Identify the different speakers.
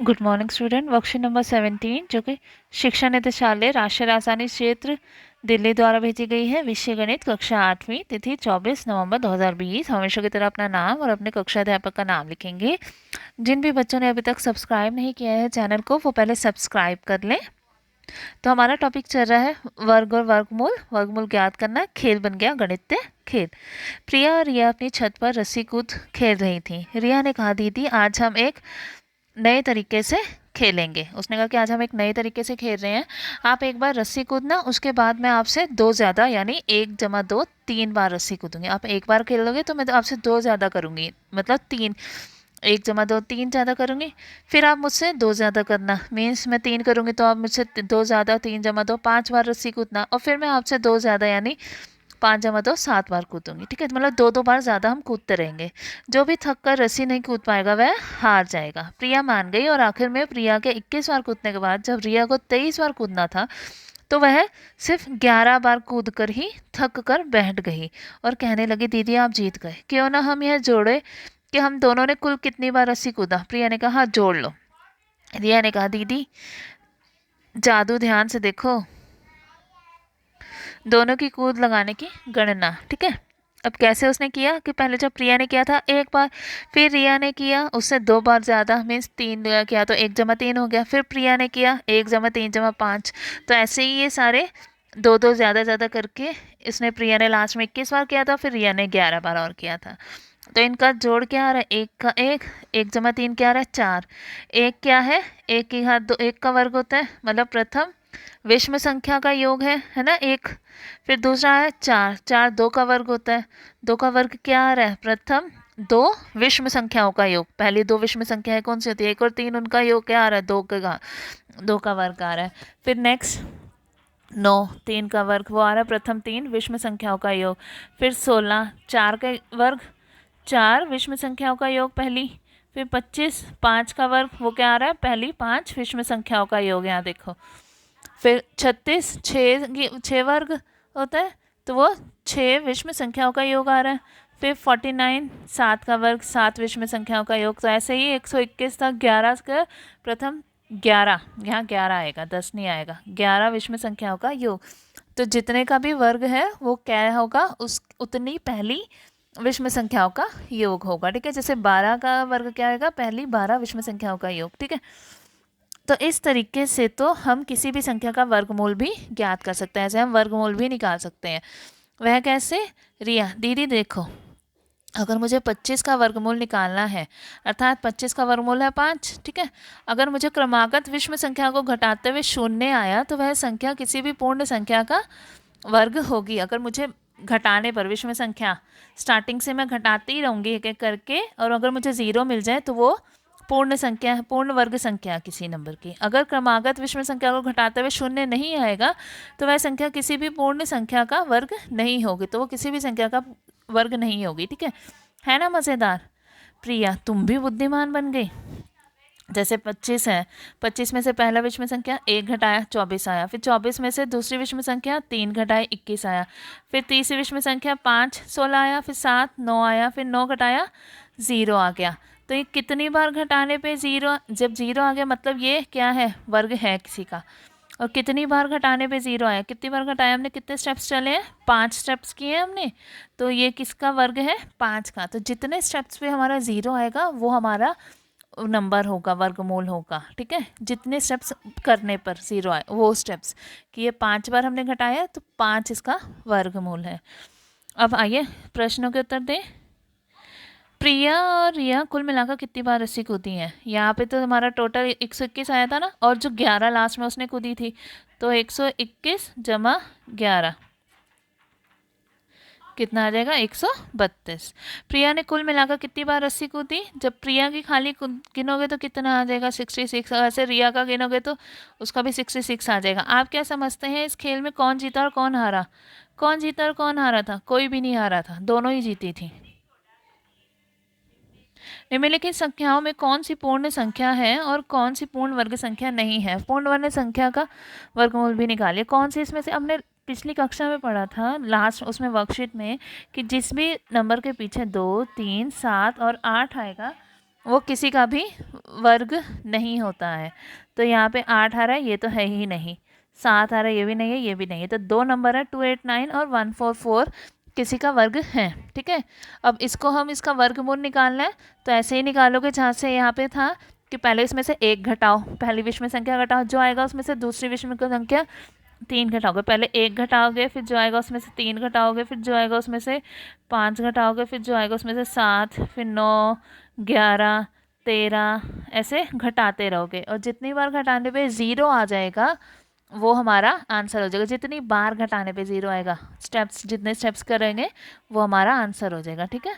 Speaker 1: Good morning student. Worksheet number 17 जो कि शिक्षा निदेशालय राष्ट्रीय राजधानी क्षेत्र दिल्ली द्वारा भेजी गई है। विषय गणित, कक्षा 8वीं, तिथि 24 नवंबर 2020। हमेशा की तरह अपना नाम और अपने कक्षा अध्यापक का नाम लिखेंगे। जिन भी बच्चों ने अभी तक सब्सक्राइब नहीं किया है चैनल को, वो पहले सब्सक्राइब कर लें। तो हमारा टॉपिक चल रहा है वर्ग और वर्गमूल। वर्गमूल ज्ञात करना। खेल बन गया गणितीय खेल। प्रिया और रिया अपनी छत पर रस्सी कूद खेल रही थी। रिया ने कहा, दीदी आज हम एक नए तरीके से खेलेंगे। उसने कहा कि आज हम एक नए तरीके से खेल रहे हैं, आप एक बार रस्सी कूदना, उसके बाद मैं आपसे दो ज़्यादा यानी 1 + 2 3 बार रस्सी कूदूंगी। आप एक बार खेल लोगे तो मैं तो आपसे दो ज़्यादा करूँगी, मतलब 3। 1 + 2 3 ज़्यादा करूँगी, फिर आप मुझसे दो ज़्यादा करना। मीन्स मैं 3 करूँगी तो आप मुझसे दो ज़्यादा, 3 + 2 5 बार रस्सी कूदना, और फिर मैं आपसे दो ज़्यादा यानी 5 + 2 7 बार कूदूंगी। ठीक है, मतलब दो दो बार ज़्यादा हम कूदते रहेंगे। जो भी थक कर रस्सी नहीं कूद पाएगा वह हार जाएगा। प्रिया मान गई और आखिर में प्रिया के 21 बार कूदने के बाद जब रिया को 23 बार कूदना था तो वह सिर्फ 11 बार कूद कर ही थक कर बैठ गई और कहने लगी, दीदी आप जीत गए। क्यों ना हम यह जोड़े कि हम दोनों ने कुल कितनी बार रस्सी कूदा। प्रिया ने कहा, जोड़ लो। रिया ने कहा, दीदी जादू ध्यान से देखो, दोनों की कूद लगाने की गणना। ठीक है, अब कैसे उसने किया कि पहले जब प्रिया ने किया था एक बार, फिर रिया ने किया उससे दो बार ज़्यादा, मीन्स 3 किया तो 1 + 3 हो गया, फिर प्रिया ने किया 1 + 3 + 5। तो ऐसे ही ये सारे दो दो ज़्यादा ज़्यादा करके इसने, प्रिया ने लास्ट में 21 बार किया था, फिर रिया ने 11 बार और किया था। तो इनका जोड़ क्या आ रहा है, एक का एक, 1 + 3 क्या आ रहा है 4, एक क्या है, एक की घात दो, एक का वर्ग होता है, मतलब प्रथम विषम संख्या का योग है ना एक। फिर दूसरा है 4, 4 दो का वर्ग होता है, दो का वर्ग क्या आ रहा है, प्रथम दो विषम संख्याओं का योग। पहली दो विषम संख्या है कौन सी होती है, 1 और 3, उनका योग क्या आ रहा है, दो का वर्ग आ रहा है। फिर नेक्स्ट 9, 3 का वर्ग वो आ रहा है, प्रथम 3 विषम संख्याओं का योग। फिर 16, 4 का वर्ग, 4 विषम संख्याओं का योग पहली। फिर 25, 5 का वर्ग वो क्या आ रहा है, पहली 5 विषम संख्याओं का योग, यहाँ देखो। फिर 36, 6 वर्ग होता है तो वो 6 विषम संख्याओं का योग आ रहा है। फिर 49, 7 का वर्ग 7 विषम संख्याओं का योग। तो ऐसे ही 121 तक 11 का प्रथम 11, यहाँ 11 आएगा, 10 नहीं आएगा, 11 विषम संख्याओं का योग। तो जितने का भी वर्ग है वो क्या होगा, उस उतनी पहली विषम संख्याओं का योग होगा। ठीक है, जैसे 12 का वर्ग क्या आएगा, पहली 12 विषम संख्याओं का योग। ठीक है, तो इस तरीके से तो हम किसी भी संख्या का वर्गमूल भी ज्ञात कर सकते हैं, ऐसे हम वर्गमूल भी निकाल सकते हैं। वह कैसे, रिया दीदी देखो, अगर मुझे 25 का वर्गमूल निकालना है, अर्थात 25 का वर्गमूल है 5। ठीक है, अगर मुझे क्रमागत विषम संख्या को घटाते हुए शून्य आया तो वह संख्या किसी भी पूर्ण संख्या का वर्ग होगी। अगर मुझे घटाने पर विषम संख्या स्टार्टिंग से मैं घटाती ही रहूँगी एक एक करके, और अगर मुझे 0 मिल जाए तो वो पूर्ण संख्या, पूर्ण वर्ग संख्या किसी नंबर की। अगर क्रमागत विषम संख्या को घटाते हुए शून्य नहीं आएगा तो वह संख्या किसी भी पूर्ण संख्या का वर्ग नहीं होगी, तो वो किसी भी संख्या का वर्ग नहीं होगी। ठीक है ना मज़ेदार। प्रिया तुम भी बुद्धिमान बन गई। जैसे 25 है, 25 में से पहला विषम संख्या 1 घटाया 24 आया, फिर 24 में से दूसरी विषम संख्या 3 घटाए 21 आया, फिर तीसरी विषम संख्या 5 16 आया, फिर 7 9 आया, फिर 9 घटाया 0 आ गया। तो ये कितनी बार घटाने पे 0, जब 0 आ गया मतलब ये क्या है, वर्ग है किसी का। और कितनी बार घटाने पे 0 आया, कितनी बार घटाया हमने, कितने स्टेप्स चले हैं, 5 स्टेप्स किए हैं हमने, तो ये किसका वर्ग है, 5 का। तो जितने स्टेप्स पे हमारा 0 आएगा वो हमारा नंबर होगा, वर्गमूल होगा। ठीक है, जितने स्टेप्स करने पर 0 आए वो स्टेप्स, कि ये 5 बार हमने घटाया तो 5 इसका वर्गमूल है। अब आइए प्रश्नों के उत्तर दें। प्रिया और रिया कुल मिलाकर कितनी बार रस्सी कूदी है, यहाँ पे तो हमारा टोटल 121 आया था ना, और जो 11 लास्ट में उसने कूदी थी, तो 121 + 11 कितना आ जाएगा, 132। प्रिया ने कुल मिलाकर कितनी बार रस्सी कूदी, जब प्रिया की खाली गिनोगे तो कितना आ जाएगा, 66। ऐसे रिया का गिनोगे तो उसका भी 66 आ जाएगा। आप क्या समझते हैं इस खेल में कौन जीता और कौन हारा, कौन जीता और कौन हारा था, कोई भी नहीं हारा था, दोनों ही जीती थी। निम्नलिखित संख्याओं में कौन सी पूर्ण संख्या है और कौन सी पूर्ण वर्ग संख्या नहीं है। पूर्ण वर्ग संख्या का वर्गमूल भी निकालिए। कौन सी इसमें से, हमने पिछली कक्षा में पढ़ा था लास्ट उसमें वर्कशीट में, कि जिस भी नंबर के पीछे 2 3 7 और 8 आएगा वो किसी का भी वर्ग नहीं होता है। तो यहाँ पे 8 आ रहा है, ये तो है ही नहीं। 7 आ रहा है, ये भी नहीं है, ये भी नहीं है। तो 2 नंबर है 289 और 144 किसी का वर्ग है। ठीक है, अब इसको हम इसका वर्गमूल निकालना है। तो ऐसे ही निकालोगे जहाँ से यहाँ पे था कि पहले इसमें से 1 घटाओ, पहली विषम संख्या घटाओ, जो आएगा उसमें से दूसरी विषम संख्या 3 घटाओगे। पहले 1 घटाओगे, फिर जो आएगा उसमें से 3 घटाओगे, फिर जो आएगा उसमें से 5 घटाओगे, फिर जो आएगा उसमें से 7, फिर 9, 11, 13, ऐसे घटाते रहोगे। और जितनी बार घटाने पे ज़ीरो आ जाएगा वो हमारा आंसर हो जाएगा। जितनी बार घटाने पे ज़ीरो आएगा, स्टेप्स जितने स्टेप्स करेंगे वो हमारा आंसर हो जाएगा। ठीक है।